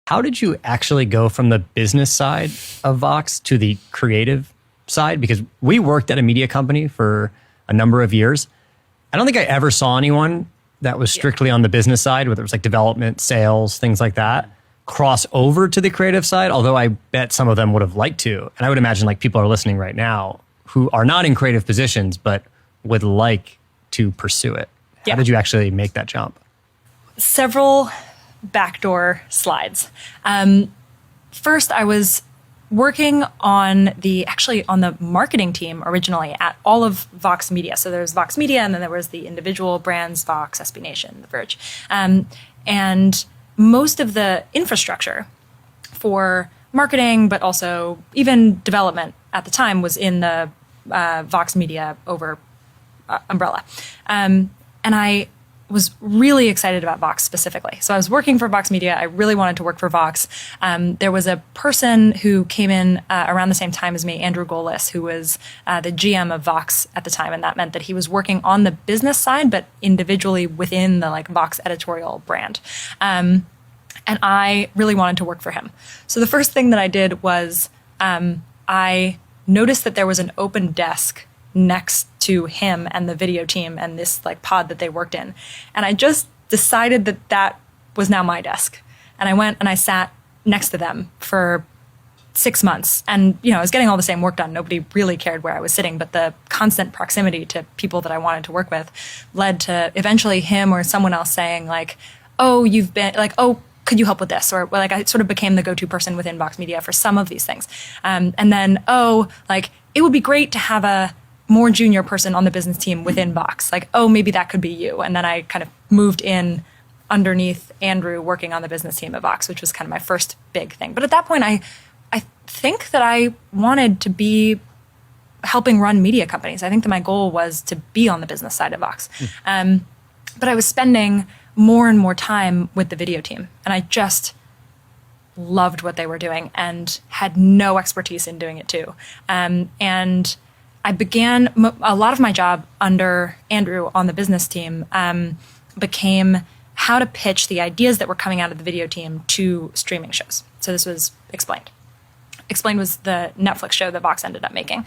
How did you actually go from the business side of Vox to the creative side? Because we worked at a media company for a number of years. I don't think I ever saw anyone that was strictly on the business side, whether it was like development, sales, things like that, cross over to the creative side, although I bet some of them would have liked to. And I would imagine like people are listening right now who are not in creative positions, but would like to pursue it. How did you actually make that jump? Several backdoor slides. First, I was working on the marketing team originally at all of Vox Media. So there's Vox Media, and then there was the individual brands, Vox, SB Nation, The Verge. And most of the infrastructure for marketing, but also even development at the time was in the Vox Media umbrella. And I was really excited about Vox specifically. So I was working for Vox Media. I really wanted to work for Vox. There was a person who came in around the same time as me, Andrew Golis, who was the GM of Vox at the time. And that meant that he was working on the business side, but individually within the Vox editorial brand. And I really wanted to work for him. So the first thing that I did was I noticed that there was an open desk next to him and the video team and this pod that they worked in. And I just decided that that was now my desk. And I went and I sat next to them for 6 months. And, I was getting all the same work done. Nobody really cared where I was sitting, but the constant proximity to people that I wanted to work with led to eventually him or someone else saying oh, you've been could you help with this? Or I sort of became the go-to person within Vox Media for some of these things. And then, it would be great to have a more junior person on the business team within Vox. Maybe that could be you. And then I kind of moved in underneath Andrew working on the business team at Vox, which was kind of my first big thing. But at that point, I think that I wanted to be helping run media companies. I think that my goal was to be on the business side of Vox. But I was spending more and more time with the video team. And I just loved what they were doing and had no expertise in doing it too. And I began, a lot of my job under Andrew on the business team became how to pitch the ideas that were coming out of the video team to streaming shows. So this was Explained. Explained was the Netflix show that Vox ended up making.